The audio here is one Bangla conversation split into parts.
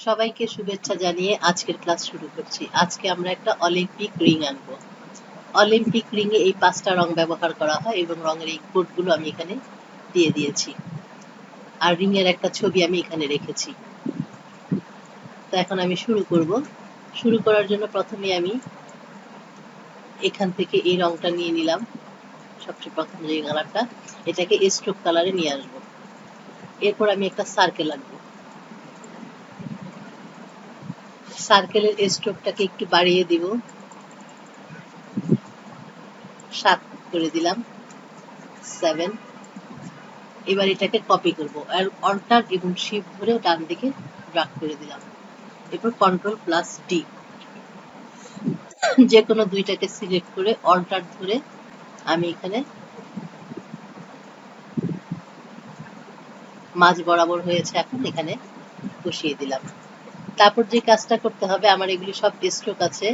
সবাইকে শুভেচ্ছা জানিয়ে আজকের ক্লাস শুরু করছি। আজকে আমরা একটা অলিম্পিক রিং আনবো। অলিম্পিক রিং এ এই 5টা রং ব্যবহার করা হয় এবং রঙের এই কোডগুলো আমি এখানে দিয়ে দিয়েছি। আর রিং এর একটা ছবি আমি এখানে রেখেছি। তো এখন আমি শুরু করব। শুরু করার জন্য প্রথমে আমি এখান থেকে এই রংটা নিয়ে নিলাম, সবচেয়ে প্রথম যে কালারটা, এটাকে স্ট্রোক কালারে নিয়ে আসবো। এরপর আমি একটা সার্কেল আনবো। সার্কেলের স্ট্রোকটাকে একটু বাড়িয়ে দিব, 7 করে দিলাম, 7। এবার এটাকে কপি করব আর অল্টার এবং শিফট ধরে ডান দিকে ড্র্যাগ করে দিলাম। এরপর কন্ট্রোল প্লাস ডি, যে কোনো দুইটাকে সিলেক্ট করে অল্টার ধরে আমি এখানে মাঝ বরাবর হয়েছে, এখন এখানে বসিয়ে দিলাম। তারপর যে কাজটা করতে হবে, আমার এগুলি সব স্ট্রোক আছে,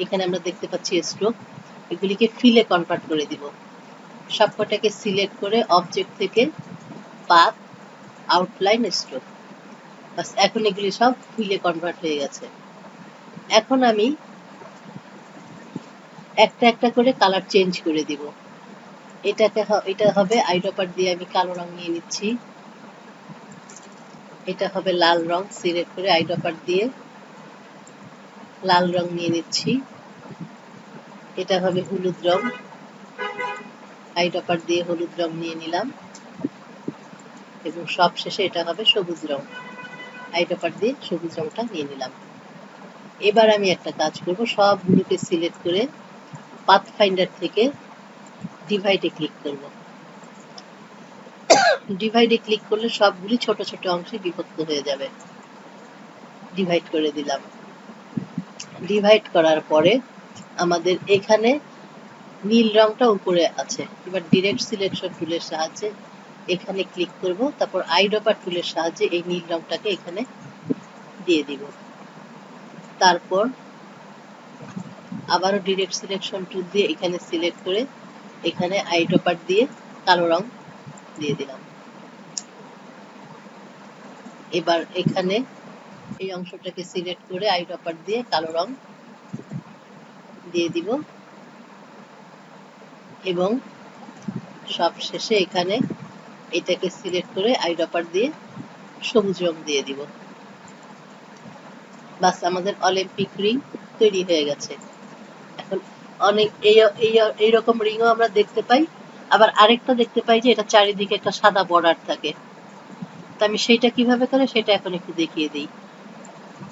এখানে আমরা দেখতে পাচ্ছি স্ট্রোক, এগুলিকে ফিলে কনভার্ট করে দিব। সবকটাকে সিলেক্ট করে অবজেক্ট থেকে পাথ, আউটলাইন, স্ট্রোক, বাস এখন এগুলি সব ফিলে কনভার্ট হয়ে গেছে। এখন আমি একটা একটা করে কালার চেঞ্জ করে দিব। এটা হবে আইড্রপার দিয়ে আমি কালো রং নিয়ে নিচ্ছি। এটা হবে লাল রং, সিলেক্ট করে আইড্রপার দিয়ে লাল রং নিয়ে নিচ্ছি। এটা হবে হলুদ রং, আইড্রপার দিয়ে হলুদ রং নিয়ে নিলাম। এবং সব শেষে এটা হবে সবুজ রং, আইড্রপার দিয়ে সবুজ রংটা নিয়ে নিলাম। এবার আমি একটা কাজ করব, সবগুলোকে সিলেক্ট করে পাথফাইন্ডার থেকে ডিভাইডে ক্লিক করব। ডিভাইডে ক্লিক করলে সবগুলি ছোট ছোট অংশে বিভক্ত হয়ে যাবে। ডিভাইড করে দিলাম। ডিভাইড করার পরে আমাদের এখানে নীল রংটা উপরে আছে। এবার ডিরেক্ট সিলেকশন টুলের সাহায্যে এখানে ক্লিক করব, তারপর আইড্রপার টুলের সাহায্যে এই নীল রংটাকে এখানে দিয়ে দিব। তারপর আবারও ডিরেক্ট সিলেকশন টুল দিয়ে এখানে সিলেক্ট করে এখানে আইড্রপার দিয়ে কালো রং দিয়ে দিলাম। এবার এখানে এই অংশটাকে সিলেক্ট করে আইড্রপার দিয়ে কালো রং দিয়ে দিব এবং সব শেষে এখানে এটাকে সিলেক্ট করে আইড্রপার দিয়ে সবুজ রং দিয়ে দিব। বাস আমাদের অলিম্পিক রিং তৈরি হয়ে গেছে। এখন অনেক এইরকম রিংও আমরা দেখতে পাই, আবার আরেকটা দেখতে পাই যে এটা চারিদিকে একটা সাদা বর্ডার থাকে। তো আমি সেটা কিভাবে করে সেটা এখন একটু দেখিয়ে দিই।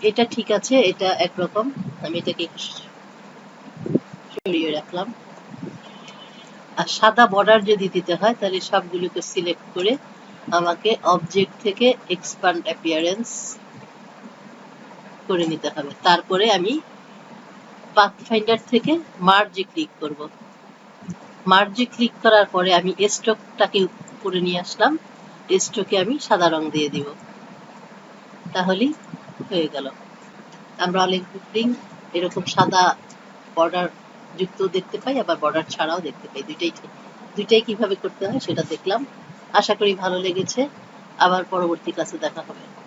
এটা ঠিক আছে, এটা একরকম, আমি এটাকে সরিয়ে রাখলাম। আর সাদা বর্ডার যদি দিতে হয় তাহলে সবগুলোকে সিলেক্ট করে আমাকে অবজেক্ট থেকে এক্সপ্যান্ড অ্যাপিয়ারেন্স করে নিতে হবে। তারপরে আমি পাথফাইন্ডার থেকে মার্জে ক্লিক করব। মার্জে ক্লিক করার পরে আমি স্ট্রোকটাকে উপরে নিয়ে আসলাম, স্ট্রোকে আমি সাদা রং দিয়ে দিব, তাহলেই হয়ে গেল। আমরা অলিম্পিক রিং এরকম সাদা বর্ডার যুক্ত দেখতে পাই, আবার বর্ডার ছাড়াও দেখতে পাই। দুইটাই কিভাবে করতে হয় সেটা দেখলাম। আশা করি ভালো লেগেছে। আবার পরবর্তী ক্লাসে দেখা হবে।